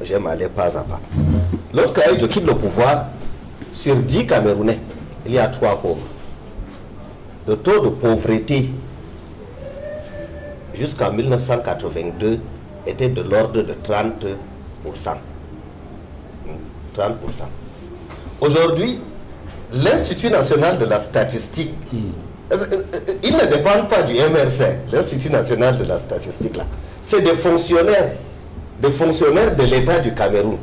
j'aime aller pas à pas. Lorsque Aïdjo quitte le pouvoir, sur 10 Camerounais, il y a 3 pauvres. Le taux de pauvreté jusqu'en 1982 était de l'ordre de 30%. 30%. Aujourd'hui, l'Institut national de la statistique, il ne dépend pas du MRC, l'Institut national de la statistique là. C'est des fonctionnaires de l'État du Cameroun.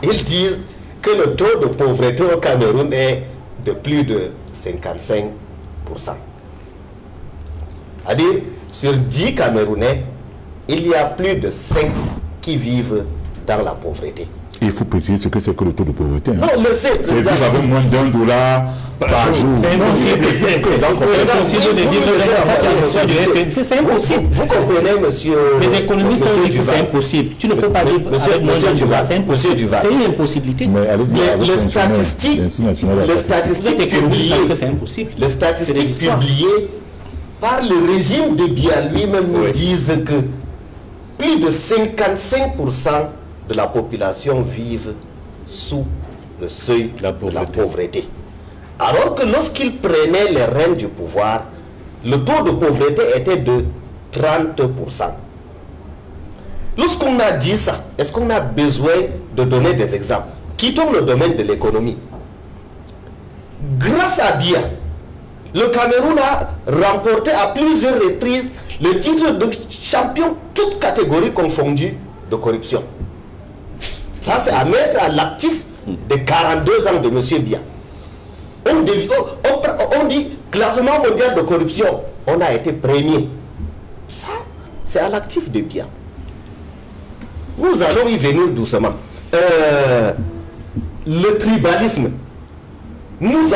Ils disent que le taux de pauvreté au Cameroun est de plus de 55%. C'est-à-dire, sur 10 Camerounais, il y a plus de 5 qui vivent dans la pauvreté. Il faut préciser ce que c'est que le taux de pauvreté. Non, le c'est. C'est vous avez moins $1 par jour. C'est impossible. C'est impossible de dire ça, c'est la gestion du FMC. C'est impossible. Vous comprenez, monsieur. Les économistes ont dit que c'est impossible. Tu ne peux pas vivre avec moins $1. C'est impossible. C'est une impossibilité. Les statistiques publiées par le régime de Biya lui-même nous disent que plus de 55% de la population vivent sous le seuil de la pauvreté. Alors que lorsqu'il prenait les rênes du pouvoir, le taux de pauvreté était de 30%. Lorsqu'on a dit ça, est-ce qu'on a besoin de donner des exemples? Quittons le domaine de l'économie. Grâce à Biya, le Cameroun a remporté à plusieurs reprises le titre de champion, toutes catégories confondues, de corruption. Ça, c'est à mettre à l'actif des 42 ans de M. Biya. On dit classement mondial de corruption. On a été premier. Ça, c'est à l'actif de Biya. Nous allons y venir doucement. Le tribalisme. Nous tous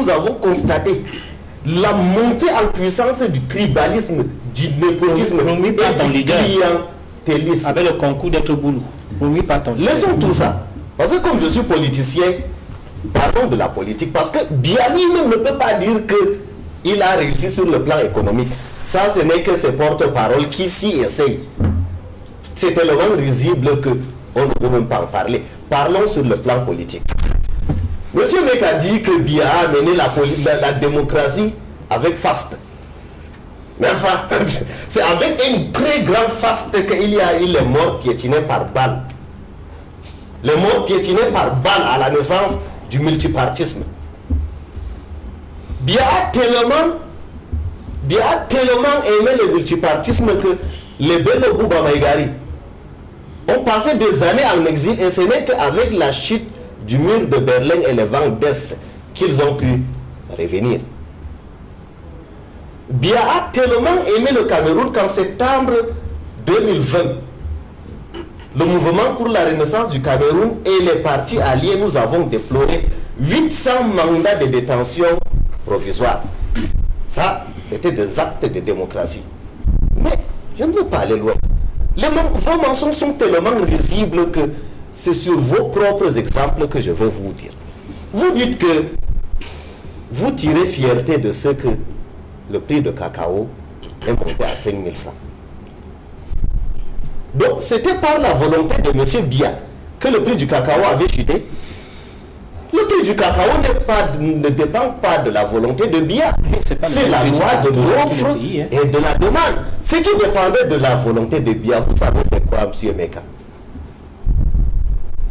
avons constaté la montée en puissance du tribalisme, du népotisme et du clientélisme. Avec le concours d'être boulot. Laissons tout ça. Parce que comme je suis politicien, parlons de la politique. Parce que Biya lui-même ne peut pas dire qu'il a réussi sur le plan économique. Ça, ce n'est que ses porte-paroles qui s'y essayent. C'est tellement risible qu'on ne peut même pas en parler. Parlons sur le plan politique. Monsieur Mek a dit que Biya a mené la démocratie avec faste. N'est-ce pas? C'est avec une très grande faste qu'il y a eu les morts piétinés par balle. Les morts piétinés par balle à la naissance du multipartisme. Biya a tellement aimé le multipartisme que les Bello Bouba Maïgari ont passé des années en exil et ce n'est qu'avec la chute du mur de Berlin et les vents d'Est qu'ils ont pu revenir. Biya a tellement aimé le Cameroun qu'en septembre 2020, le mouvement pour la renaissance du Cameroun et les partis alliés, nous avons déploré 800 mandats de détention provisoire. Ça, c'était des actes de démocratie. Mais je ne veux pas aller loin. Vos mensonges sont tellement risibles que c'est sur vos propres exemples que je vais vous dire. Vous dites que vous tirez fierté de ce que le prix de cacao est monté à 5 000 francs. Donc c'était par la volonté de M. Biya que le prix du cacao avait chuté. Le prix du cacao ne dépend pas de la volonté de Biya. C'est la loi de l'offre et de la demande. Ce qui dépendait de la volonté de Biya, vous savez c'est quoi, M. Meka?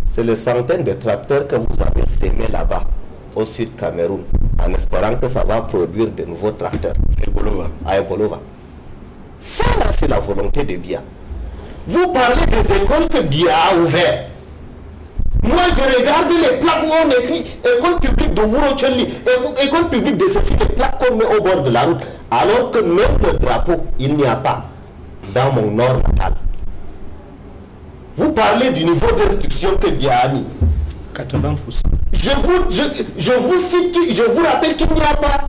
C'est les centaines de tracteurs que vous avez sémés là-bas, au sud Cameroun, en espérant que ça va produire de nouveaux tracteurs. À Ebolova. Ça, là, c'est la volonté de Biya. Vous parlez des écoles que Biya a ouvertes. Moi, je regarde les plaques où on écrit école publique de Wurocholi, école publique de ceci, les plaques qu'on met au bord de la route, alors que même le drapeau, il n'y a pas dans mon nord natal. Vous parlez du niveau d'instruction que Biya a mis. 80%. Je vous rappelle qu'il n'y a pas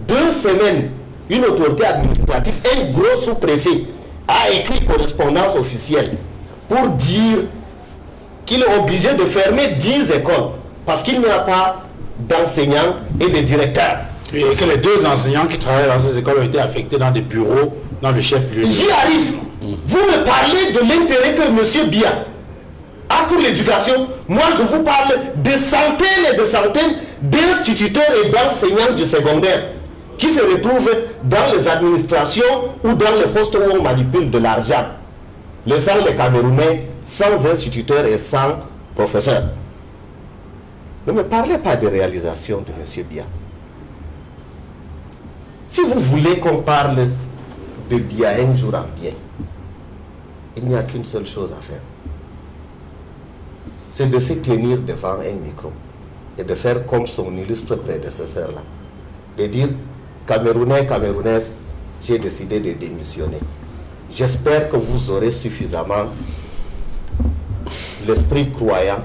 2 semaines, une autorité administrative, un gros sous-préfet, a écrit correspondance officielle pour dire qu'il est obligé de fermer 10 écoles parce qu'il n'y a pas d'enseignants et de directeurs. Et que les 2 enseignants qui travaillent dans ces écoles ont été affectés dans des bureaux dans le chef-lieu. J'y arrive. Vous me parlez de l'intérêt que M. Biya a pour l'éducation, moi je vous parle de centaines et de centaines d'instituteurs et d'enseignants du secondaire qui se retrouvent dans les administrations ou dans les postes où on manipule de l'argent, laissant les Camerounais sans instituteurs et sans professeurs. Ne me parlez pas des réalisations de M. Biya. Si vous voulez qu'on parle de Biya un jour en bien, il n'y a qu'une seule chose à faire. C'est de se tenir devant un micro et de faire comme son illustre prédécesseur là. De dire, Camerounais, Camerounaises, j'ai décidé de démissionner. J'espère que vous aurez suffisamment l'esprit croyant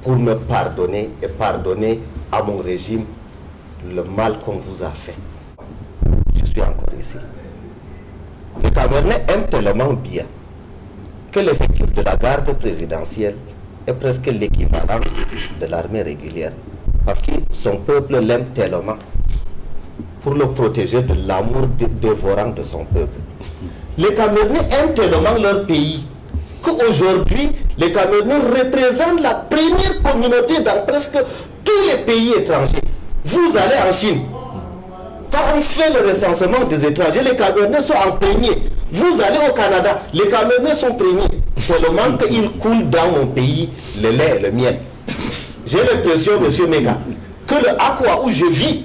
pour me pardonner et pardonner à mon régime le mal qu'on vous a fait. Je suis encore ici. Les Camerounais aiment tellement bien que l'effectif de la garde présidentielle est presque l'équivalent de l'armée régulière. Parce que son peuple l'aime tellement pour le protéger de l'amour dévorant de son peuple. Les Camerounais aiment tellement leur pays qu'aujourd'hui, les Camerounais représentent la première communauté dans presque tous les pays étrangers. Vous allez en Chine. Quand on fait le recensement des étrangers, les Camerounais sont en premier. Vous allez au Canada, les Camerounais sont premiers. Tellement qu'il coule dans mon pays le lait et le miel. J'ai l'impression, M. Mega, que le Akwa où je vis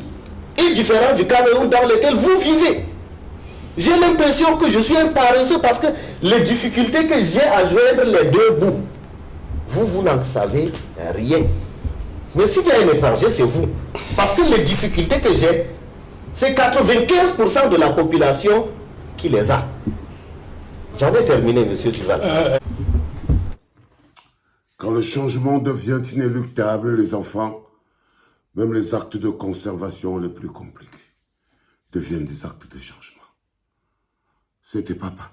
est différent du Cameroun dans lequel vous vivez. J'ai l'impression que je suis un paresseux parce que les difficultés que j'ai à joindre les deux bouts, vous n'en savez rien. Mais s'il y a un étranger, c'est vous. Parce que les difficultés que j'ai, c'est 95% de la population qui les a. J'en ai terminé, M. Duval. Quand le changement devient inéluctable, les enfants, même les actes de conservation les plus compliqués, deviennent des actes de changement. C'était papa.